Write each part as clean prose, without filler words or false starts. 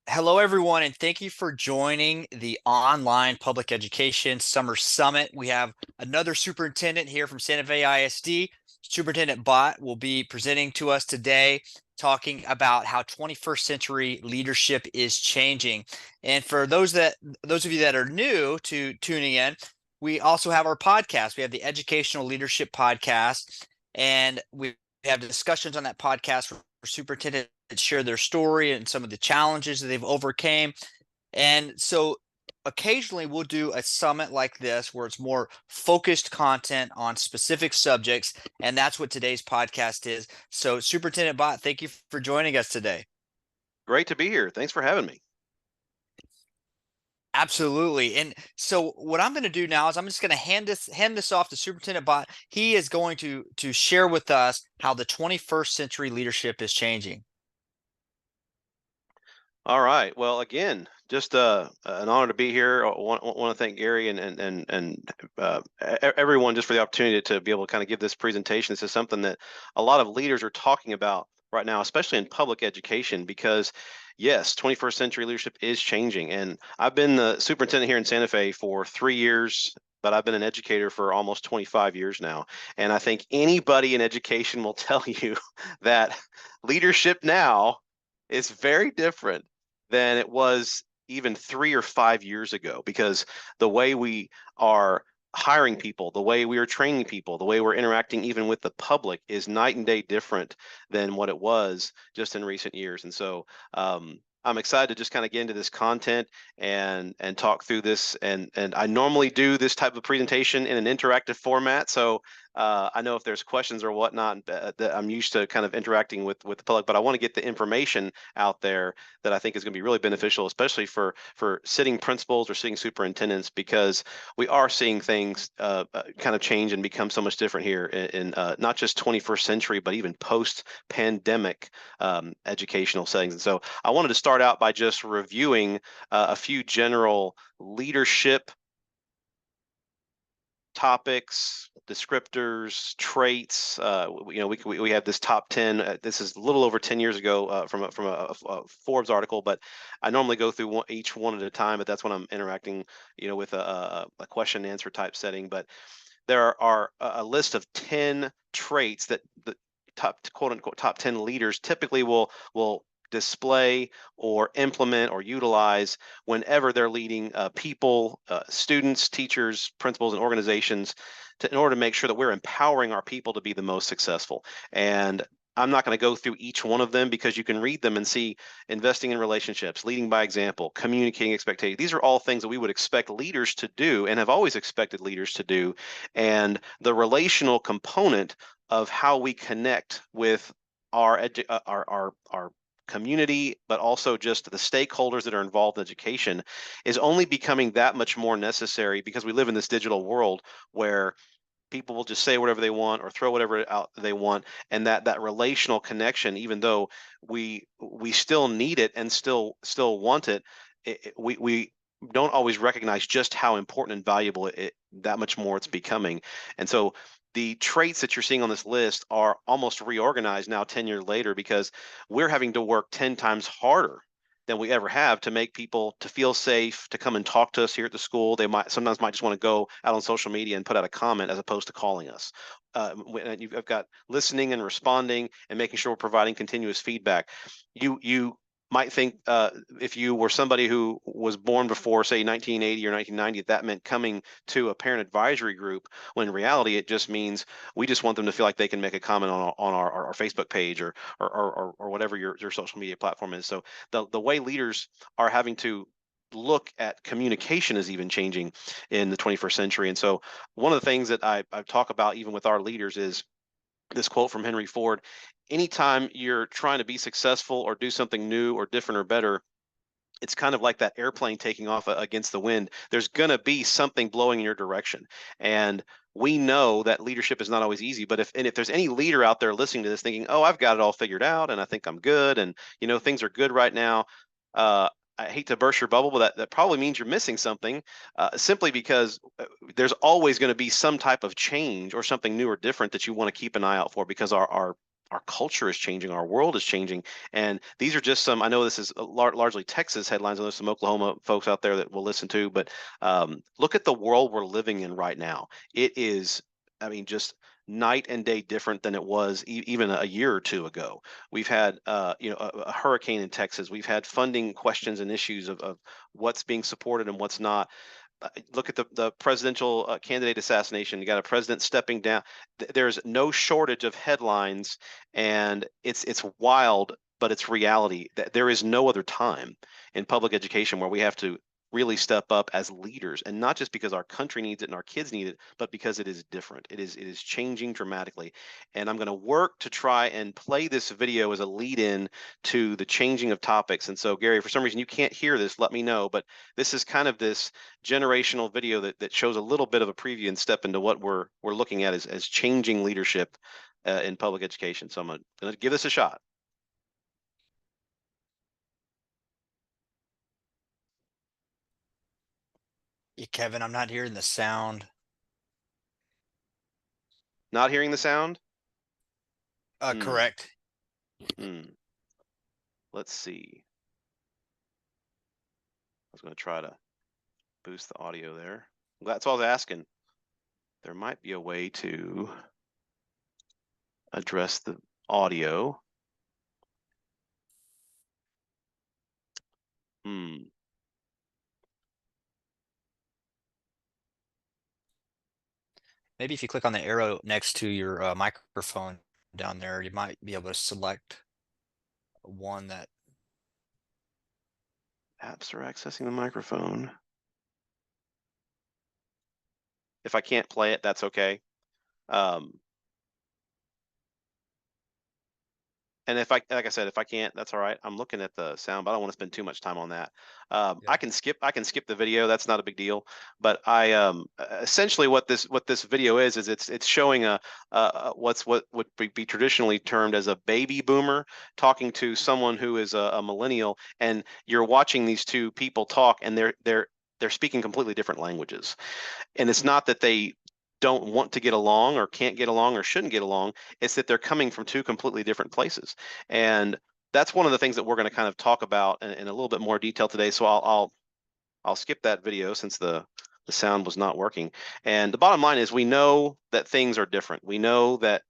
Hello, everyone, and thank you for joining the online public education summer summit. We have another superintendent here from Santa Fe ISD. Superintendent Bott will be presenting to us today, talking about how 21st century leadership is changing. And for those of you that are new to tuning in, we also have our podcast. We have the Educational Leadership Podcast, and we have discussions on that podcast for superintendents share their story and some of the challenges that they've overcame. And so occasionally we'll do a summit like this where it's more focused content on specific subjects. And that's what today's podcast is. So Superintendent Bott, thank you for joining us today. Great to be here. Thanks for having me. Absolutely. And so what I'm going to do now is I'm just going to hand this off to Superintendent Bott. He is going to share with us how the 21st century leadership is changing. All right. Well, again, just an honor to be here. I want to thank Gary and everyone just for the opportunity to be able to kind of give this presentation. This is something that a lot of leaders are talking about right now, especially in public education, because yes, 21st century leadership is changing. And I've been the superintendent here in Santa Fe for 3 years, but I've been an educator for almost 25 years now. And I think anybody in education will tell you that leadership now is very different than it was even 3 or 5 years ago, because the way we are hiring people, the way we are training people, the way we're interacting even with the public is night and day different than what it was just in recent years. And so I'm excited to just kind of get into this content and talk through this. And I normally do this type of presentation in an interactive format. So I know if there's questions or whatnot, that I'm used to kind of interacting with the public, but I want to get the information out there that I think is going to be really beneficial, especially for sitting principals or sitting superintendents, because we are seeing things kind of change and become so much different here in not just 21st century, but even post-pandemic educational settings. And so I wanted to start out by just reviewing a few general leadership topics, descriptors, traits. We have this top 10. This is a little over 10 years ago from a Forbes article, but I normally go through each one at a time. But that's when I'm interacting, with a question and answer type setting. But there are a list of 10 traits that the top quote unquote top 10 leaders typically will display or implement or utilize whenever they're leading people, students, teachers, principals, and organizations in order to make sure that we're empowering our people to be the most successful. And I'm not going to go through each one of them because you can read them and see investing in relationships, leading by example, communicating expectations. These are all things that we would expect leaders to do and have always expected leaders to do. And the relational component of how we connect with our community, but also just the stakeholders that are involved in education is only becoming that much more necessary because we live in this digital world where people will just say whatever they want or throw whatever out they want, and that relational connection, even though we still need it and still want it, we don't always recognize just how important and valuable that much more it's becoming. And so the traits that you're seeing on this list are almost reorganized now 10 years later, because we're having to work 10 times harder than we ever have to make people to feel safe to come and talk to us here at the school. They sometimes might just want to go out on social media and put out a comment as opposed to calling us. You've got listening and responding and making sure we're providing continuous feedback. You might think, if you were somebody who was born before, say, 1980 or 1990, that meant coming to a parent advisory group, when in reality it just means we just want them to feel like they can make a comment on our Facebook page or whatever your social media platform is. So the way leaders are having to look at communication is even changing in the 21st century. And so one of the things that I talk about even with our leaders is this quote from Henry Ford: anytime you're trying to be successful or do something new or different or better, it's kind of like that airplane taking off against the wind. There's going to be something blowing in your direction. And we know that leadership is not always easy, but if there's any leader out there listening to this thinking, oh, I've got it all figured out and I think I'm good and things are good right now, I hate to burst your bubble, but that probably means you're missing something, simply because there's always going to be some type of change or something new or different that you want to keep an eye out for, because our our culture is changing, our world is changing, and these are just some. I know this is largely Texas headlines. I know there's some Oklahoma folks out there that will listen to, but look at the world we're living in right now. It is, I mean, just night and day different than it was even a year or two ago. We've had, a hurricane in Texas. We've had funding questions and issues of what's being supported and what's not. Look at the presidential candidate assassination. You got a president stepping down. There's no shortage of headlines, and it's wild, but it's reality. There is no other time in public education where we have to really step up as leaders, and not just because our country needs it and our kids need it, but because it is different. It is changing dramatically, and I'm going to work to try and play this video as a lead in to the changing of topics. And so, Gary, for some reason you can't hear this, let me know, but this is kind of this generational video that shows a little bit of a preview and step into what we're looking at as changing leadership in public education. So I'm going to give this a shot. Yeah, Kevin, I'm not hearing the sound. Not hearing the sound? Hmm. Correct. Hmm. Let's see. I was going to try to boost the audio there. That's all I was asking. There might be a way to address the audio. Hmm. Maybe if you click on the arrow next to your microphone down there, you might be able to select one that. Apps are accessing the microphone. If I can't play it, that's okay. And if like I said, if I can't, that's all right. I'm looking at the sound, but I don't want to spend too much time on that. Yeah. I can skip the video. That's not a big deal. But I essentially what this video is it's showing what would be traditionally termed as a baby boomer talking to someone who is a millennial, and you're watching these two people talk, and they're speaking completely different languages. And it's not that they don't want to get along or can't get along or shouldn't get along. It's that they're coming from two completely different places. And that's one of the things that we're going to kind of talk about in a little bit more detail today. So I'll skip that video since the sound was not working. And the bottom line is we know that things are different. We know that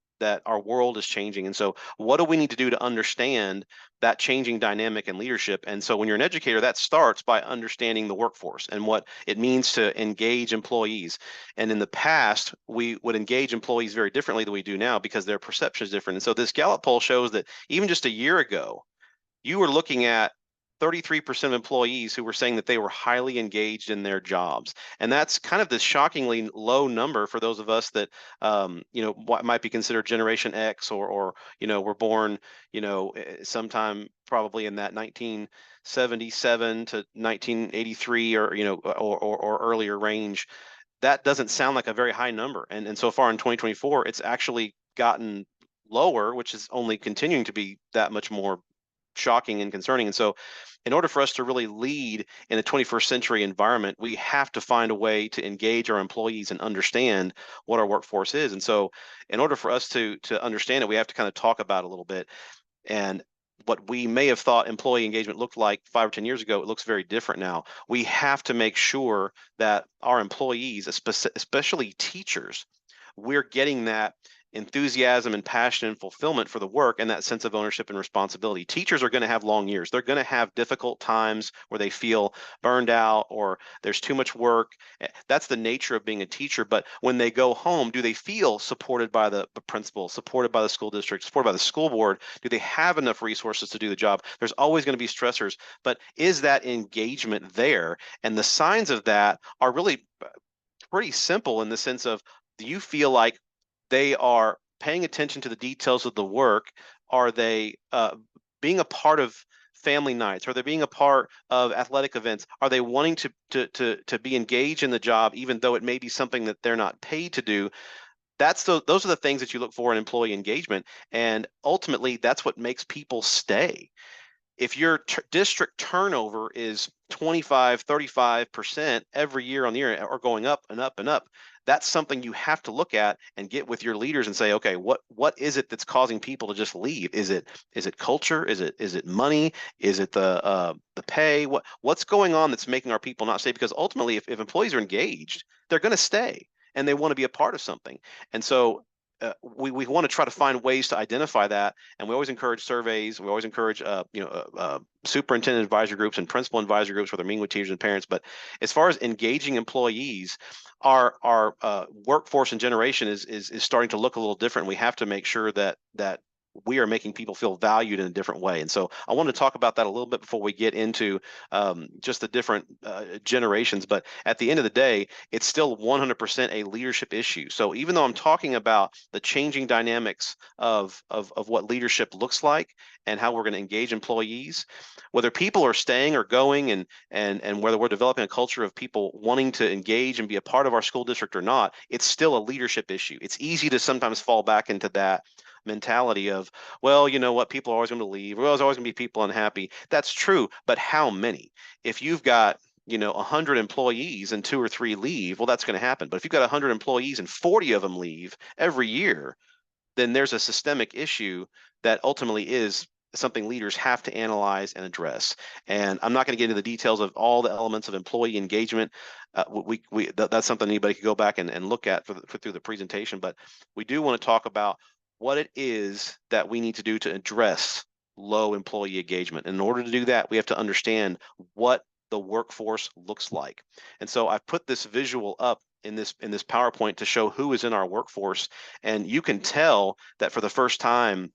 our world is changing. And so what do we need to do to understand that changing dynamic and leadership? And so when you're an educator, that starts by understanding the workforce and what it means to engage employees. And in the past, we would engage employees very differently than we do now because their perception is different. And so this Gallup poll shows that even just a year ago, you were looking at 33% of employees who were saying that they were highly engaged in their jobs. And that's kind of this shockingly low number for those of us that, what might be considered Generation X or were born, sometime probably in that 1977 to 1983 or earlier range. That doesn't sound like a very high number. And so far in 2024, it's actually gotten lower, which is only continuing to be that much more shocking and concerning. And so, in order for us to really lead in a 21st century environment, we have to find a way to engage our employees and understand what our workforce is. And so, in order for us to understand it, we have to kind of talk about it a little bit. And what we may have thought employee engagement looked like 5 or 10 years ago, it looks very different now. We have to make sure that our employees, especially teachers, we're getting that enthusiasm and passion and fulfillment for the work and that sense of ownership and responsibility. Teachers are going to have long years. They're going to have difficult times where they feel burned out or there's too much work. That's the nature of being a teacher. But when they go home, do they feel supported by the principal, supported by the school district, supported by the school board? Do they have enough resources to do the job? There's always going to be stressors, but is that engagement there? And the signs of that are really pretty simple in the sense of, do you feel like they are paying attention to the details of the work? Are they being a part of family nights? Are they being a part of athletic events? Are they wanting to be engaged in the job, even though it may be something that they're not paid to do? Those are the things that you look for in employee engagement, and ultimately, that's what makes people stay. If your district turnover is 25, 35% every year on the year or going up and up and up, that's something you have to look at and get with your leaders and say, okay, what is it that's causing people to just leave? Is it culture? Is it money? Is it the pay? What's going on that's making our people not stay? Because ultimately, if employees are engaged, they're going to stay and they want to be a part of something. And so we want to try to find ways to identify that, and we always encourage surveys. We always encourage superintendent advisory groups and principal advisory groups where they're meeting with teachers and parents. But as far as engaging employees, our workforce and generation is starting to look a little different. We have to make sure that we are making people feel valued in a different way. And so I want to talk about that a little bit before we get into just the different generations. But at the end of the day, it's still 100% a leadership issue. So even though I'm talking about the changing dynamics of what leadership looks like and how we're going to engage employees, whether people are staying or going, and whether we're developing a culture of people wanting to engage and be a part of our school district or not, it's still a leadership issue. It's easy to sometimes fall back into that mentality of, well, you know what, people are always going to leave. Well, there's always going to be people unhappy. That's true, but how many? If you've got 100 employees and two or three leave, well, that's going to happen. But if you've got 100 employees and 40 of them leave every year, then there's a systemic issue that ultimately is something leaders have to analyze and address. And I'm not going to get into the details of all the elements of employee engagement. That's something anybody could go back and look at through the presentation. But we do want to talk about what it is that we need to do to address low employee engagement. And in order to do that, we have to understand what the workforce looks like. And so I've put this visual up in this PowerPoint to show who is in our workforce, and you can tell that for the first time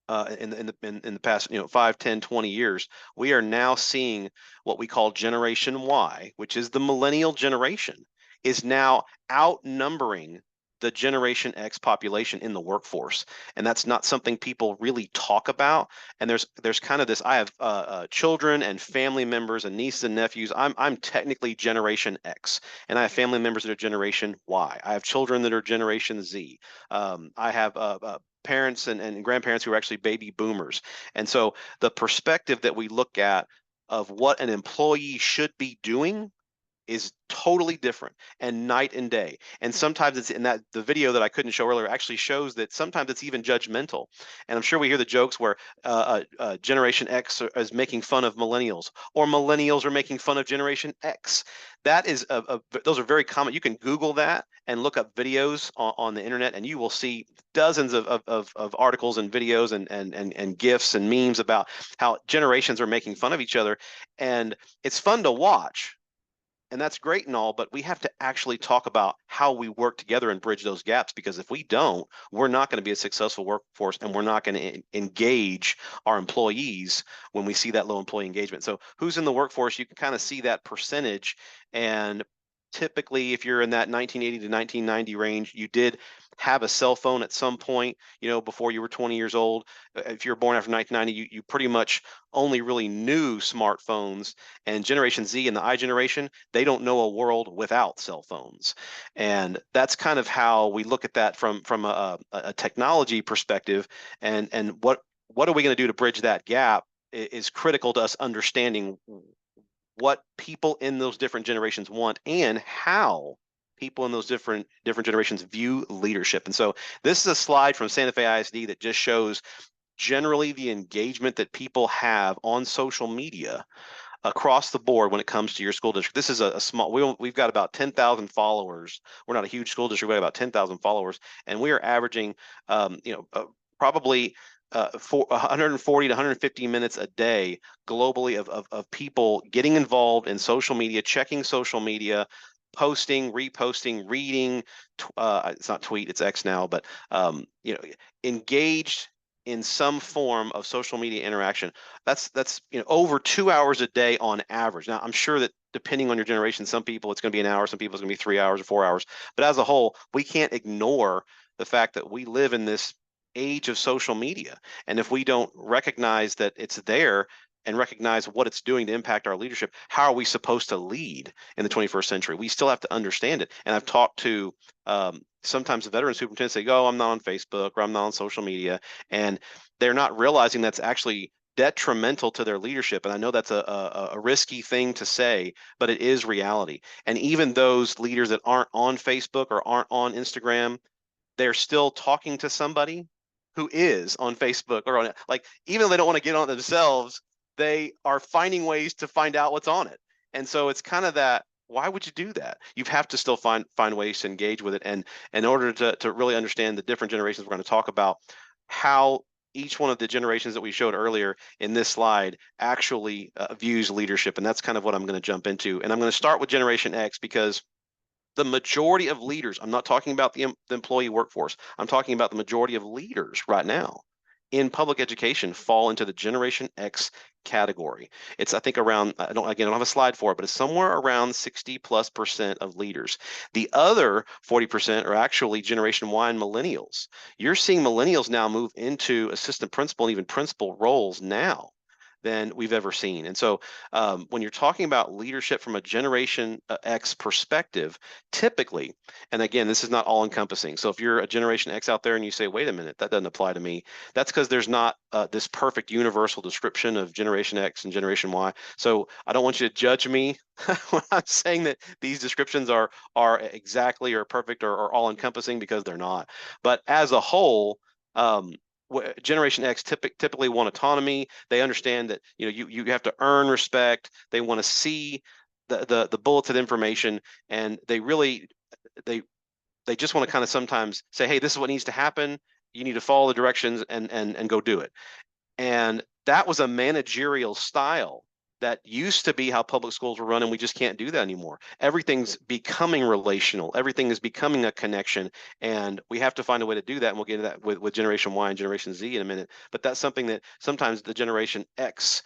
in the past 5, 10, 20 years, we are now seeing what we call Generation Y, which is the millennial generation, is now outnumbering the Generation X population in the workforce. And that's not something people really talk about. And there's kind of this, I have children and family members and nieces and nephews. I'm technically Generation X, and I have family members that are Generation Y. I have children that are Generation Z. I have parents and grandparents who are actually baby boomers. And so the perspective that we look at of what an employee should be doing is totally different and night and day. And sometimes it's in that the video that I couldn't show earlier actually shows that sometimes it's even judgmental. And I'm sure we hear the jokes where Generation X is making fun of millennials, or millennials are making fun of Generation X. That is those are very common. You can Google that and look up videos on the internet, and you will see dozens of articles and videos and GIFs and memes about how generations are making fun of each other. And it's fun to watch, and that's great and all, but we have to actually talk about how we work together and bridge those gaps, because if we don't, we're not going to be a successful workforce, and we're not going to engage our employees when we see that low employee engagement. So who's in the workforce, you can kind of see that percentage. And typically, if you're in that 1980 to 1990 range, you did have a cell phone at some point, before you were 20 years old. If you're born after 1990, you pretty much only really knew smartphones. And Generation Z and the I generation, they don't know a world without cell phones. And that's kind of how we look at that from a technology perspective. And what are we going to do to bridge that gap is critical to us understanding what people in those different generations want and how people in those different generations view leadership. And so this is a slide from Santa Fe ISD that just shows generally the engagement that people have on social media across the board when it comes to your school district. This is a small, we've got about 10,000 followers. We're not a huge school district, we have about 10,000 followers, and we are averaging, probably 140 to 150 minutes a day globally of people getting involved in social media, checking social media, posting, reposting, reading. It's not tweet, it's X now, but engaged in some form of social media interaction. That's over 2 hours a day on average. Now, I'm sure that depending on your generation, some people it's going to be an hour, some people it's going to be 3 hours or 4 hours. But as a whole, we can't ignore the fact that we live in this age of social media. And if we don't recognize that it's there and recognize what it's doing to impact our leadership, how are we supposed to lead in the 21st century? We still have to understand it. And I've talked to sometimes the veteran superintendents say, oh, I'm not on Facebook or I'm not on social media. And they're not realizing that's actually detrimental to their leadership. And I know that's a risky thing to say, but it is reality. And even those leaders that aren't on Facebook or aren't on Instagram, they're still talking to somebody who is on Facebook or on, like, even though they don't want to get on it themselves, they are finding ways to find out what's on it. And so it's kind of that, why would you do that? You have to still find ways to engage with it. And in order to really understand the different generations, we're going to talk about how each one of the generations that we showed earlier in this slide actually views leadership. And that's kind of what I'm going to jump into. And I'm going to start with Generation X because the majority of leaders, I'm not talking about the employee workforce, I'm talking about the majority of leaders right now in public education fall into the Generation X category. It's, I think, around, I don't have a slide for it, but it's somewhere around 60+% of leaders. The other 40% are actually Generation Y and millennials. You're seeing millennials now move into assistant principal and even principal roles now than we've ever seen. And so when you're talking about leadership from a Generation X perspective, typically, and again, this is not all encompassing. So if you're a Generation X out there and you say, wait a minute, that doesn't apply to me, that's because there's not this perfect universal description of Generation X and Generation Y. So I don't want you to judge me when I'm saying that these descriptions are exactly or perfect or all encompassing, because they're not. But as a whole, Generation X typically want autonomy. They understand that you have to earn respect. They want to see the bulleted information, and they really they they just want to kind of sometimes say, hey, this is what needs to happen. You need to follow the directions and go do it. And that was a managerial style that used to be how public schools were run, and we just can't do that anymore. Everything's becoming relational. Everything is becoming a connection, and we have to find a way to do that. And we'll get into that with Generation Y and Generation Z in a minute. But that's something that sometimes the Generation X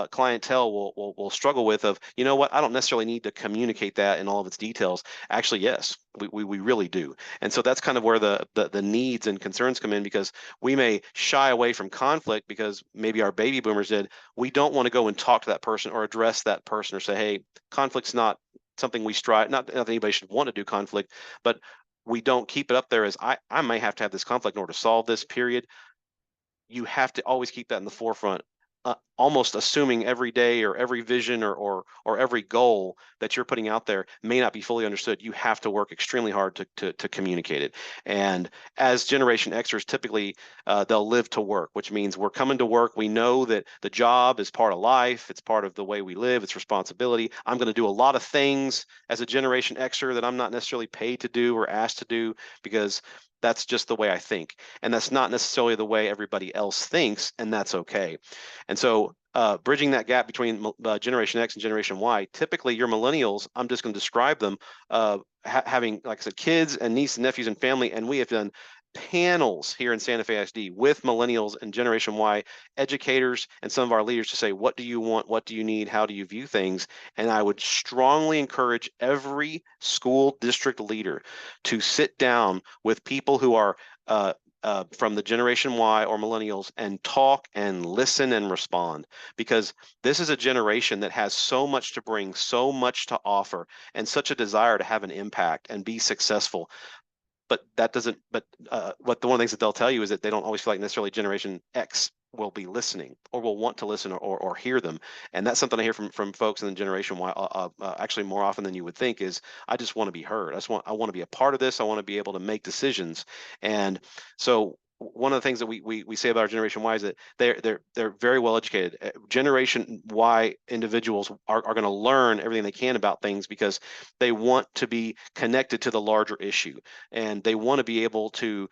clientele will struggle with, of, you know what, I don't necessarily need to communicate that in all of its details. Actually, yes, we really do. And so that's kind of where the needs and concerns come in, because we may shy away from conflict because maybe our baby boomers did. We don't want to go and talk to that person or address that person or say, hey, conflict's not something we strive, not that anybody should want to do conflict, but we don't keep it up there as I may have to have this conflict in order to solve this, period. You have to always keep that in the forefront, almost assuming every day or every vision or every goal that you're putting out there may not be fully understood. You have to work extremely hard to communicate it. And as Generation Xers, typically they'll live to work, which means we're coming to work. We know that the job is part of life. It's part of the way we live. It's responsibility. I'm going to do a lot of things as a Generation Xer that I'm not necessarily paid to do or asked to do, because that's just the way I think. And that's not necessarily the way everybody else thinks, and that's okay. And so bridging that gap between Generation X and Generation Y, typically your millennials, I'm just going to describe them having, like I said, kids and nieces and nephews and family. And we have done panels here in Santa Fe ISD with millennials and Generation Y educators and some of our leaders to say, what do you want? What do you need? How do you view things? And I would strongly encourage every school district leader to sit down with people who are from the Generation Y or millennials and talk and listen and respond, because this is a generation that has so much to bring, so much to offer, and such a desire to have an impact and be successful. But that doesn't, but one of the things that they'll tell you is that they don't always feel like necessarily Generation X will be listening or will want to listen or hear them. And that's something I hear from folks in the Generation Y, actually more often than you would think, is I just want to be heard. I want to be a part of this. I want to be able to make decisions. And so one of the things that we say about our Generation Y is that they're very well educated. Generation Y individuals are going to learn everything they can about things because they want to be connected to the larger issue, and they want to be able to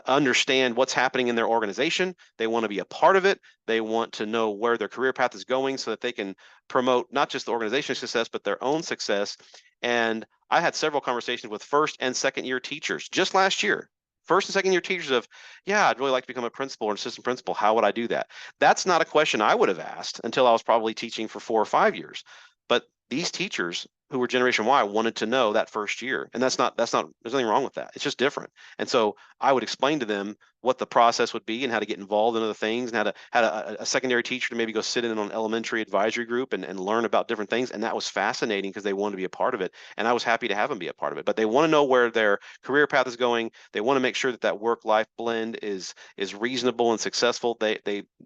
understand what's happening in their organization. They want to be a part of it. They want to know where their career path is going so that they can promote not just the organization's success, but their own success. And I had several conversations with first and second year teachers just last year. First and second year teachers of, yeah, I'd really like to become a principal or an assistant principal. How would I do that? That's not a question I would have asked until I was probably teaching for 4 or 5 years. But these teachers who were Generation Y wanted to know that first year. And there's nothing wrong with that. It's just different. And so I would explain to them what the process would be and how to get involved in other things, and how to a secondary teacher to maybe go sit in on an elementary advisory group and learn about different things. And that was fascinating because they wanted to be a part of it. And I was happy to have them be a part of it. But they want to know where their career path is going. They want to make sure that that work-life blend is reasonable and successful.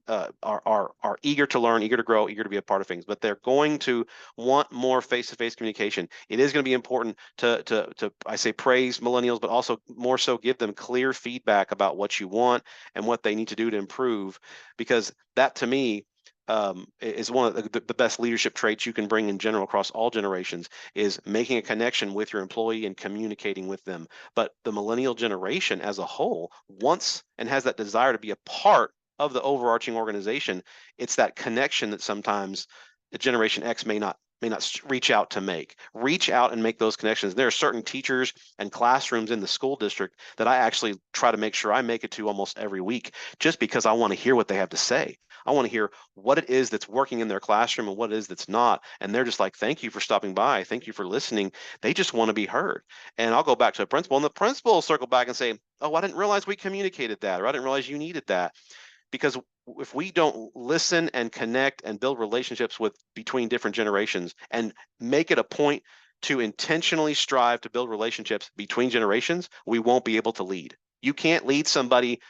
Are eager to learn, eager to grow, eager to be a part of things. But they're going to want more face-to-face communication. It is going to be important to I say praise millennials, but also more so give them clear feedback about what you want and what they need to do to improve, because that to me is one of the best leadership traits you can bring in general across all generations, is making a connection with your employee and communicating with them. But the millennial generation as a whole wants and has that desire to be a part of the overarching organization. It's that connection that sometimes the Generation X may not reach out to make. Reach out and make those connections. There are certain teachers and classrooms in the school district that I actually try to make sure I make it to almost every week, just because I want to hear what they have to say. I want to hear what it is that's working in their classroom and what it is that's not. And they're just like, thank you for stopping by. Thank you for listening. They just want to be heard. And I'll go back to a principal, and the principal will circle back and say, oh, I didn't realize we communicated that, or I didn't realize you needed that. Because if we don't listen and connect and build relationships with between different generations and make it a point to intentionally strive to build relationships between generations, we won't be able to lead. You can't lead somebody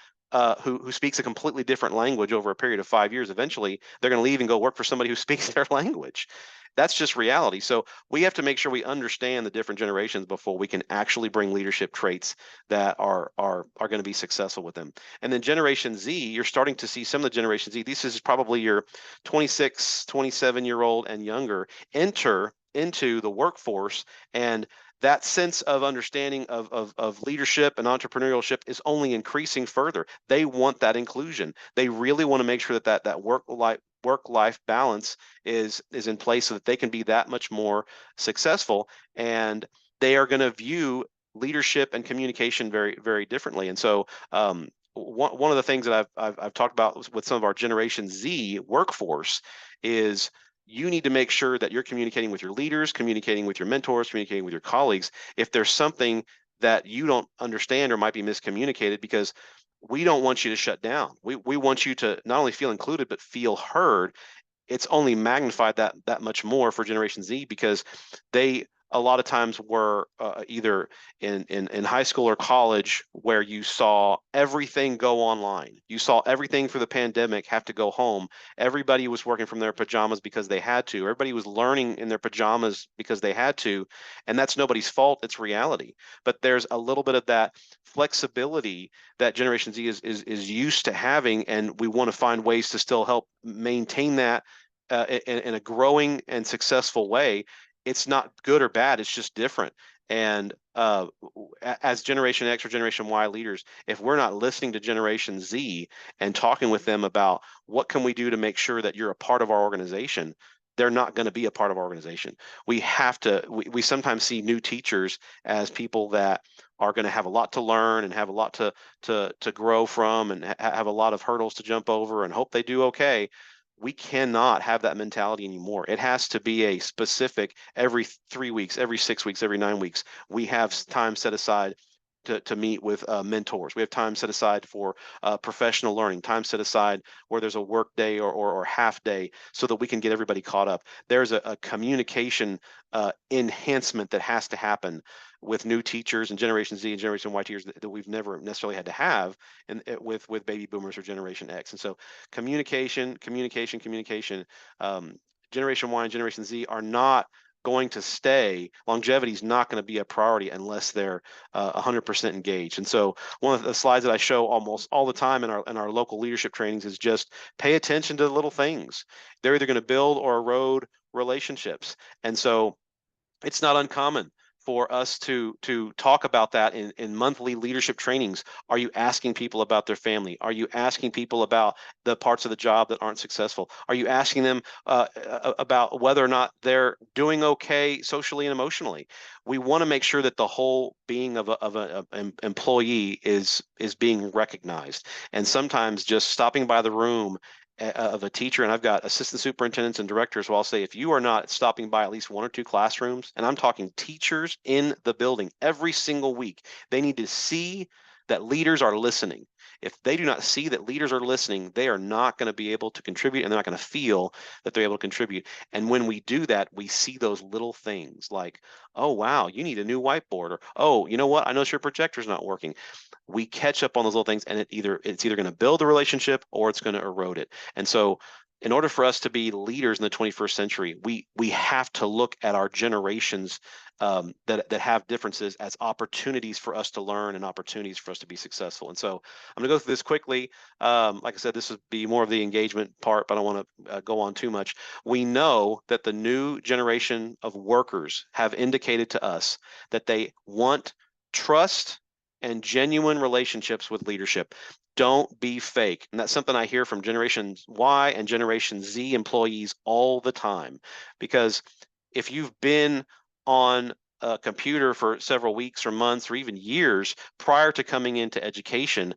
who speaks a completely different language over a period of 5 years. Eventually, they're going to leave and go work for somebody who speaks their language. That's just reality. So we have to make sure we understand the different generations before we can actually bring leadership traits that are going to be successful with them. And then Generation Z, you're starting to see some of the Generation Z. This is probably your 26, 27-year-old and younger enter into the workforce, and that sense of understanding of leadership and entrepreneurship is only increasing further. They want that inclusion. They really want to make sure that work life balance is in place so that they can be that much more successful. And they are going to view leadership and communication very, very differently. And so one of the things that I've talked about with some of our Generation Z workforce is you need to make sure that you're communicating with your leaders, communicating with your mentors, communicating with your colleagues if there's something that you don't understand or might be miscommunicated, because we don't want you to shut down. We want you to not only feel included but feel heard. It's only magnified that much more for Generation Z, because they a lot of times were either in high school or college, where you saw everything go online. You saw everything for the pandemic have to go home. Everybody was working from their pajamas because they had to. Everybody was learning in their pajamas because they had to. And that's nobody's fault. It's reality. But there's a little bit of that flexibility that Generation Z is used to having, and we want to find ways to still help maintain that in a growing and successful way. It's not good or bad, it's just different. And as Generation X or Generation Y leaders, if we're not listening to Generation Z and talking with them about what can we do to make sure that you're a part of our organization, they're not going to be a part of our organization. We sometimes see new teachers as people that are going to have a lot to learn and have a lot to grow from, and have a lot of hurdles to jump over and hope they do okay. We cannot have that mentality anymore. It has to be a specific every 3 weeks, every 6 weeks, every 9 weeks. We have time set aside to meet with mentors. We have time set aside for professional learning, time set aside where there's a work day or half day, so that we can get everybody caught up. There's a communication enhancement that has to happen with new teachers and Generation Z and Generation Y teachers that we've never necessarily had to have, and with baby boomers or Generation X. And so communication, communication, communication. Generation Y and Generation Z are not going to stay. Longevity is not going to be a priority unless they're 100% engaged. And so one of the slides that I show almost all the time in our local leadership trainings is just pay attention to the little things. They're either going to build or erode relationships. And so it's not uncommon for us to talk about that in monthly leadership trainings. Are you asking people about their family? Are you asking people about the parts of the job that aren't successful? Are you asking them about whether or not they're doing okay socially and emotionally? We want to make sure that the whole being of an employee is being recognized. And sometimes just stopping by the room of a teacher, and I've got assistant superintendents and directors who I'll say, if you are not stopping by at least one or two classrooms, and I'm talking teachers in the building every single week, they need to see that leaders are listening. If they do not see that leaders are listening, they are not going to be able to contribute, and they're not going to feel that they're able to contribute. And when we do that, we see those little things like, oh, wow, you need a new whiteboard, or, oh, you know what? I notice your projector's not working. We catch up on those little things, and it's either going to build a relationship or it's going to erode it. And so in order for us to be leaders in the 21st century, we have to look at our generations that have differences as opportunities for us to learn and opportunities for us to be successful. And so I'm going to go through this quickly. Like I said, this would be more of the engagement part, but I don't want to go on too much. We know that the new generation of workers have indicated to us that they want trust and genuine relationships with leadership. Don't be fake. And that's something I hear from Generation Y and Generation Z employees all the time. Because if you've been on a computer for several weeks or months or even years prior to coming into education,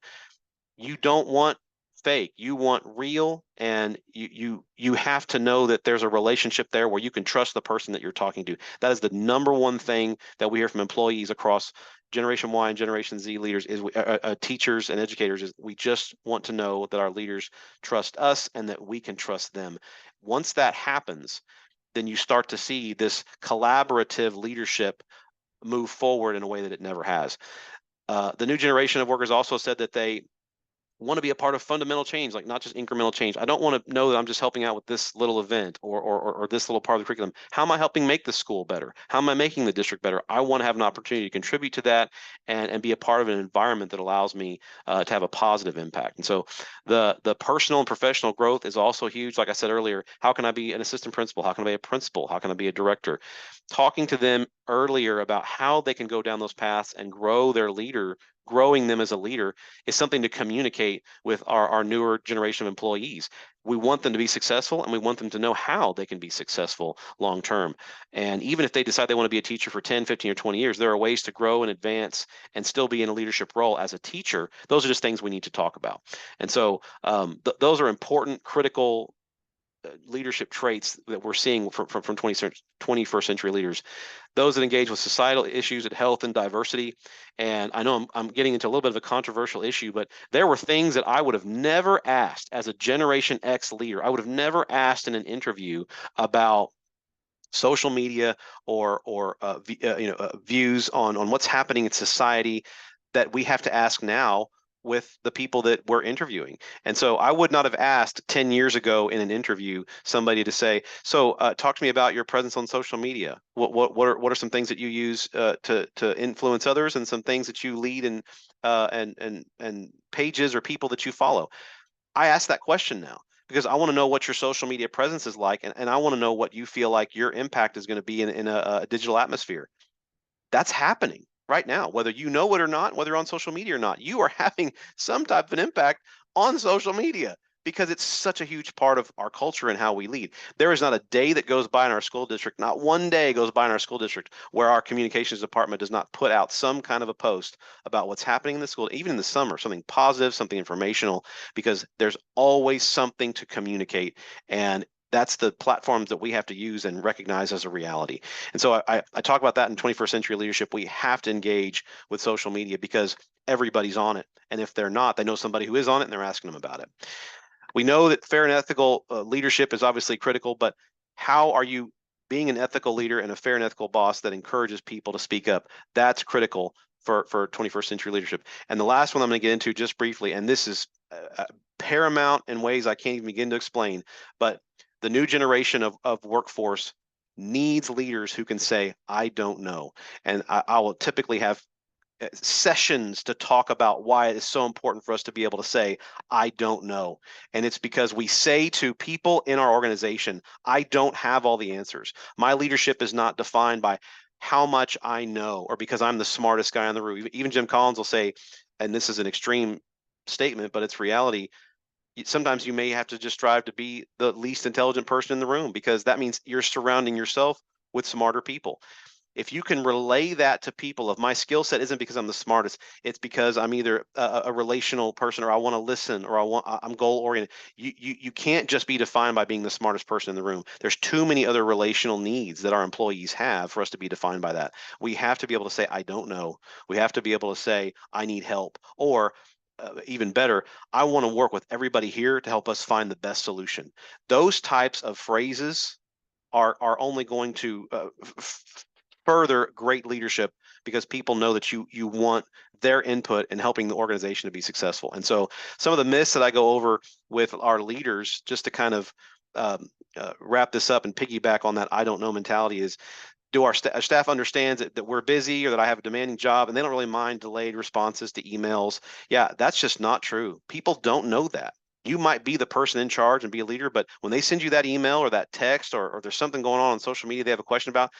you don't want fake. You want real, and you have to know that there's a relationship there where you can trust the person that you're talking to. That is the number one thing that we hear from employees across Generation Y and Generation Z leaders is teachers and educators is we just want to know that our leaders trust us and that we can trust them. Once that happens, then you start to see this collaborative leadership move forward in a way that it never has. The new generation of workers also said that they want to be a part of fundamental change, like not just incremental change. I don't want to know that I'm just helping out with this little event or this little part of the curriculum. How am I helping make the school better? How am I making the district better? I want to have an opportunity to contribute to that and be a part of an environment that allows me to have a positive impact. And so the personal and professional growth is also huge. Like I said earlier, how can I be an assistant principal? How can I be a principal? How can I be a director? Talking to them earlier about how they can go down those paths and grow their leader, growing them as a leader is something to communicate with our newer generation of employees. We want them to be successful, and we want them to know how they can be successful long term. And even if they decide they want to be a teacher for 10, 15, or 20 years, there are ways to grow and advance and still be in a leadership role as a teacher. Those are just things we need to talk about. And so those are important, critical leadership traits that we're seeing from 21st century leaders, those that engage with societal issues at health and diversity. And I know I'm getting into a little bit of a controversial issue, but there were things that I would have never asked as a Generation X leader. I would have never asked in an interview about social media or views on what's happening in society that we have to ask now with the people that we're interviewing. And so I would not have asked 10 years ago in an interview somebody to say, so talk to me about your presence on social media. What are some things that you use to influence others, and some things that you lead and pages or people that you follow? I ask that question now because I want to know what your social media presence is like, and I want to know what you feel like your impact is going to be in a digital atmosphere. That's happening right now, whether you know it or not, whether you're on social media or not. You are having some type of an impact on social media because it's such a huge part of our culture and how we lead. There is not a day that goes by in our school district, not one day goes by in our school district where our communications department does not put out some kind of a post about what's happening in the school, even in the summer, something positive, something informational, because there's always something to communicate. And that's the platforms that we have to use and recognize as a reality. And so I talk about that in 21st century leadership. We have to engage with social media because everybody's on it. And if they're not, they know somebody who is on it and they're asking them about it. We know that fair and ethical leadership is obviously critical, but how are you being an ethical leader and a fair and ethical boss that encourages people to speak up? That's critical for 21st century leadership. And the last one I'm going to get into just briefly, and this is paramount in ways I can't even begin to explain, but the new generation of workforce needs leaders who can say, I don't know. And I will typically have sessions to talk about why it is so important for us to be able to say, I don't know. And it's because we say to people in our organization, I don't have all the answers. My leadership is not defined by how much I know or because I'm the smartest guy in the room. Even Jim Collins will say, and this is an extreme statement, but it's reality. Sometimes you may have to just strive to be the least intelligent person in the room because that means you're surrounding yourself with smarter people. If you can relay that to people of my skill set isn't because I'm the smartest, it's because I'm either a relational person or I want to listen or I'm goal oriented. You can't just be defined by being the smartest person in the room. There's too many other relational needs that our employees have for us to be defined by that. We have to be able to say I don't know. We have to be able to say I need help, or even better, I want to work with everybody here to help us find the best solution. Those types of phrases are only going to further great leadership, because people know that you want their input in helping the organization to be successful. And so some of the myths that I go over with our leaders, just to kind of wrap this up and piggyback on that I don't know mentality, is, do our staff understands that we're busy or that I have a demanding job and they don't really mind delayed responses to emails? Yeah, that's just not true. People don't know that. You might be the person in charge and be a leader, but when they send you that email or that text, or there's something going on social media they have a question about,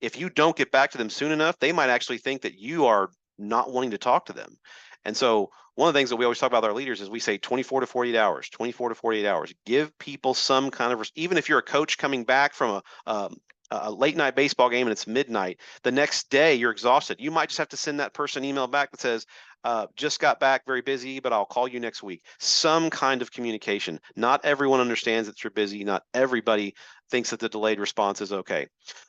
if you don't get back to them soon enough, they might actually think that you are not wanting to talk to them. And so one of the things that we always talk about with our leaders is we say 24 to 48 hours, 24 to 48 hours. Give people some kind of, even if you're a coach coming back from a late night baseball game and it's midnight, the next day you're exhausted. You might just have to send that person an email back that says, just got back, very busy, but I'll call you next week. Some kind of communication. Not everyone understands that you're busy. Not everybody thinks that the delayed response is okay.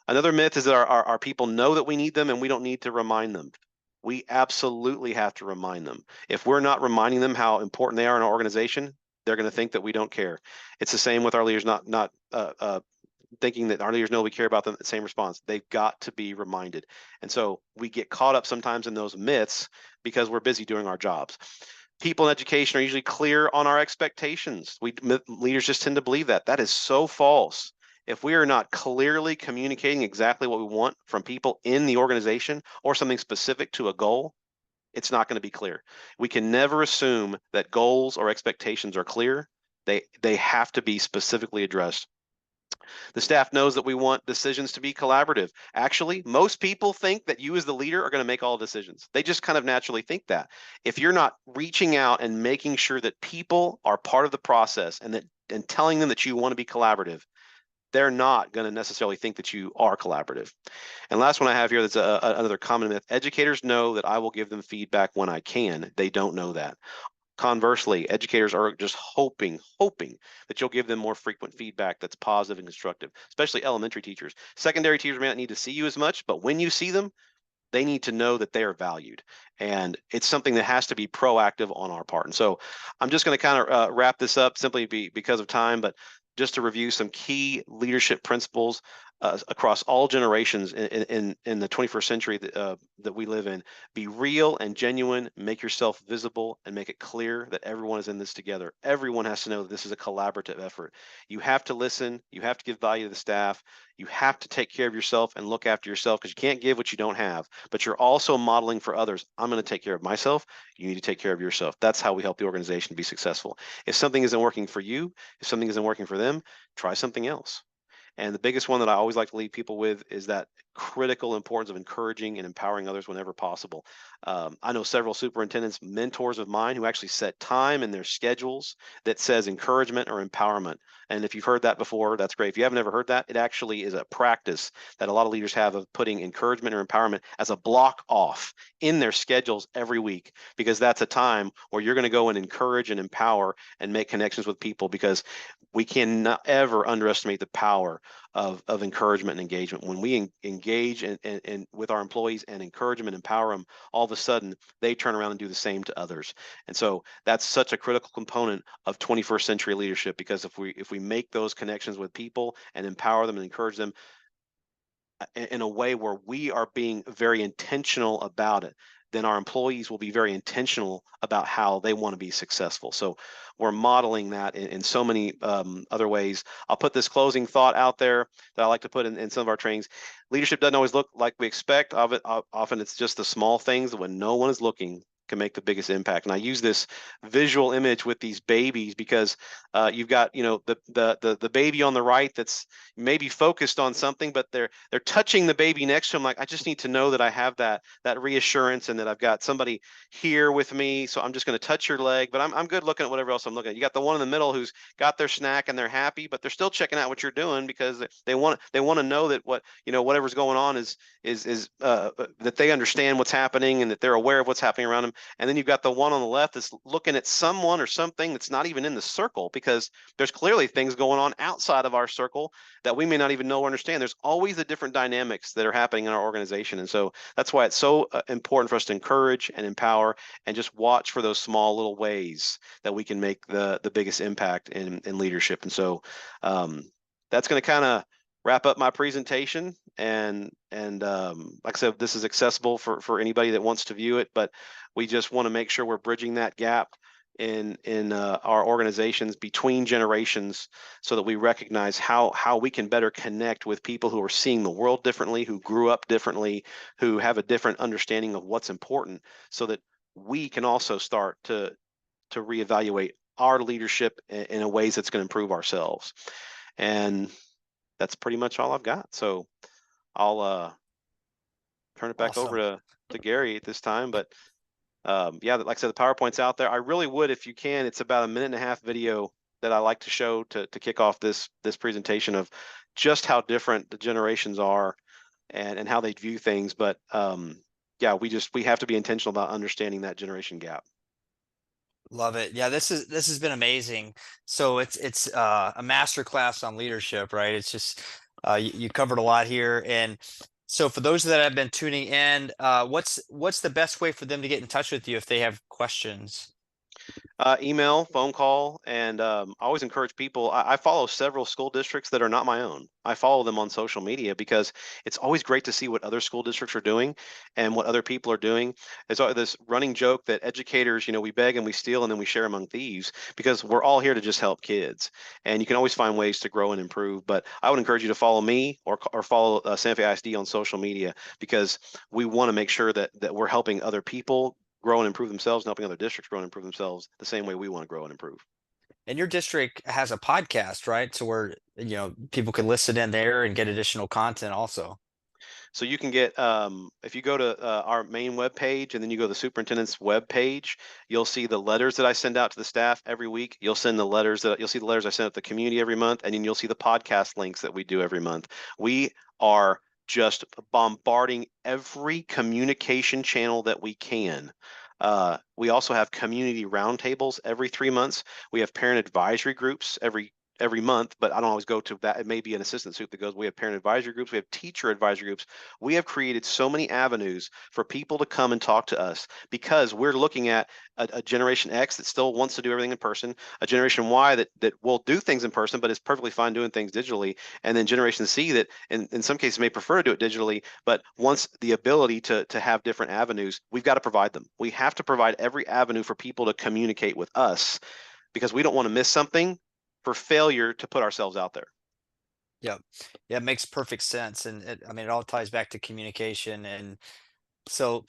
Another myth is that our people know that we need them and we don't need to remind them. We absolutely have to remind them. If we're not reminding them how important they are in our organization, they're going to think that we don't care. It's the same with our leaders, not thinking that our leaders know we care about them. The same response. They've got to be reminded. And so we get caught up sometimes in those myths because we're busy doing our jobs. People in education are usually clear on our expectations. Leaders just tend to believe that. That is so false. If we are not clearly communicating exactly what we want from people in the organization or something specific to a goal, it's not going to be clear. We can never assume that goals or expectations are clear. They have to be specifically addressed. The staff knows that we want decisions to be collaborative. Actually, most people think that you as the leader are going to make all decisions. They just kind of naturally think that. If you're not reaching out and making sure that people are part of the process and telling them that you want to be collaborative, they're not going to necessarily think that you are collaborative. And last one I have here, that's another common myth. Educators know that I will give them feedback when I can. They don't know that. Conversely, educators are just hoping that you'll give them more frequent feedback that's positive and constructive, especially elementary teachers. Secondary teachers may not need to see you as much, but when you see them, they need to know that they are valued. And it's something that has to be proactive on our part. And so I'm just going to kind of wrap this up simply because of time, but just to review some key leadership principles across all generations in the 21st century that we live in. Be real and genuine, make yourself visible, and make it clear that everyone is in this together. Everyone has to know that this is a collaborative effort. You have to listen, you have to give value to the staff, you have to take care of yourself and look after yourself, because you can't give what you don't have, but you're also modeling for others. I'm going to take care of myself. You need to take care of yourself. That's how we help the organization be successful. If something isn't working for you, if something isn't working for them, try something else. And the biggest one that I always like to leave people with is that critical importance of encouraging and empowering others whenever possible. I know several superintendents, mentors of mine, who actually set time in their schedules that says encouragement or empowerment. And if you've heard that before, that's great. If you haven't ever heard that, it actually is a practice that a lot of leaders have of putting encouragement or empowerment as a block off in their schedules every week, because that's a time where you're going to go and encourage and empower and make connections with people, because we cannot ever underestimate the power of encouragement and engagement. When we engage with our employees and encourage them and empower them, all of a sudden they turn around and do the same to others. And so that's such a critical component of 21st century leadership, because if we make those connections with people and empower them and encourage them in a way where we are being very intentional about it, then our employees will be very intentional about how they want to be successful. So we're modeling that in so many other ways. I'll put this closing thought out there that I like to put in some of our trainings. Leadership doesn't always look like we expect of it. Often it's just the small things that when no one is looking can make the biggest impact. And I use this visual image with these babies because you've got, the baby on the right that's maybe focused on something, but they're touching the baby next to them. Like, I just need to know that I have that reassurance and that I've got somebody here with me. So I'm just going to touch your leg, but I'm good looking at whatever else I'm looking at. You got the one in the middle who's got their snack and they're happy, but they're still checking out what you're doing because they want to know that whatever's going on is that they understand what's happening and that they're aware of what's happening around them. And then you've got the one on the left that's looking at someone or something that's not even in the circle, because there's clearly things going on outside of our circle that we may not even know or understand. There's always the different dynamics that are happening in our organization. And so that's why it's so important for us to encourage and empower and just watch for those small little ways that we can make the biggest impact in leadership. And so that's going to kind of wrap up my presentation. And like I said, this is accessible for anybody that wants to view it, but we just want to make sure we're bridging that gap in our organizations between generations, so that we recognize how we can better connect with people who are seeing the world differently, who grew up differently, who have a different understanding of what's important, so that we can also start to reevaluate our leadership in a ways that's going to improve ourselves. And that's pretty much all I've got. So I'll turn it back Awesome. over to Gary at this time. But yeah, like I said, the PowerPoint's out there. I really would, if you can, it's about a 1.5-minute video that I like to show to kick off this presentation of just how different the generations are and how they view things. But yeah, we have to be intentional about understanding that generation gap. Love it. Yeah, this has been amazing. So it's a master class on leadership, right? It's just you covered a lot here. And so for those that have been tuning in, what's the best way for them to get in touch with you if they have questions? Email, phone call, and I always encourage people. I follow several school districts that are not my own. I follow them on social media because it's always great to see what other school districts are doing and what other people are doing. There's this running joke that educators, we beg and we steal and then we share among thieves, because we're all here to just help kids. And you can always find ways to grow and improve. But I would encourage you to follow me or follow Santa Fe ISD on social media, because we want to make sure that we're helping other people grow and improve themselves and helping other districts grow and improve themselves the same way we want to grow and improve. And your district has a podcast, right? So where people can listen in there and get additional content also. So you can get, if you go to our main web page and then you go to the superintendent's web page, you'll see the letters that I send out to the staff every week. You'll see the letters I send out to the community every month, and then you'll see the podcast links that we do every month. We are just bombarding every communication channel that we can. We also have community roundtables every 3 months. We have parent advisory groups every month, but I don't always go to that. It may be an assistant soup that goes. We have parent advisory groups. We have teacher advisory groups. We have created so many avenues for people to come and talk to us, because we're looking at a Generation X that still wants to do everything in person, a Generation Y that will do things in person, but is perfectly fine doing things digitally, and then Generation C that in some cases may prefer to do it digitally, but wants the ability to have different avenues. We've got to provide them. We have to provide every avenue for people to communicate with us, because we don't want to miss something for failure to put ourselves out there. Yep. Yeah, it makes perfect sense. And it all ties back to communication. And so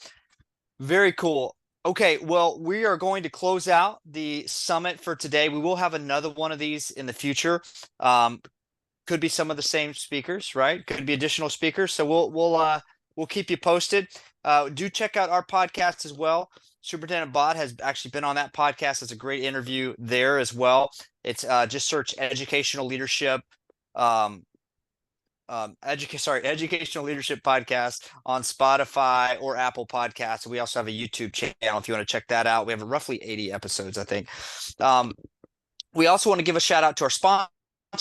very cool. Okay, well, we are going to close out the summit for today. We will have another one of these in the future. Could be some of the same speakers, right? Could be additional speakers. So we'll keep you posted. Do check out our podcast as well. Superintendent Bott has actually been on that podcast. It's a great interview there as well. It's just search educational leadership, educational leadership podcast on Spotify or Apple Podcasts. We also have a YouTube channel if you want to check that out. We have roughly 80 episodes, I think. We also want to give a shout out to our sponsor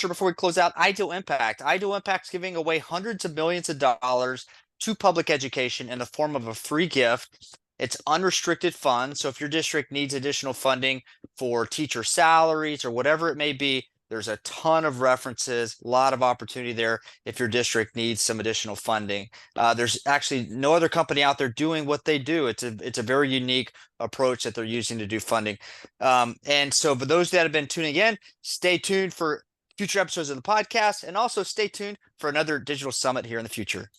before we close out, Ideal Impact. Ideal Impact's giving away hundreds of millions of dollars to public education in the form of a free gift. It's unrestricted funds. So if your district needs additional funding for teacher salaries or whatever it may be, there's a ton of references, a lot of opportunity there if your district needs some additional funding. There's actually no other company out there doing what they do. It's a very unique approach that they're using to do funding. And so for those that have been tuning in, stay tuned for future episodes of the podcast, and also stay tuned for another digital summit here in the future.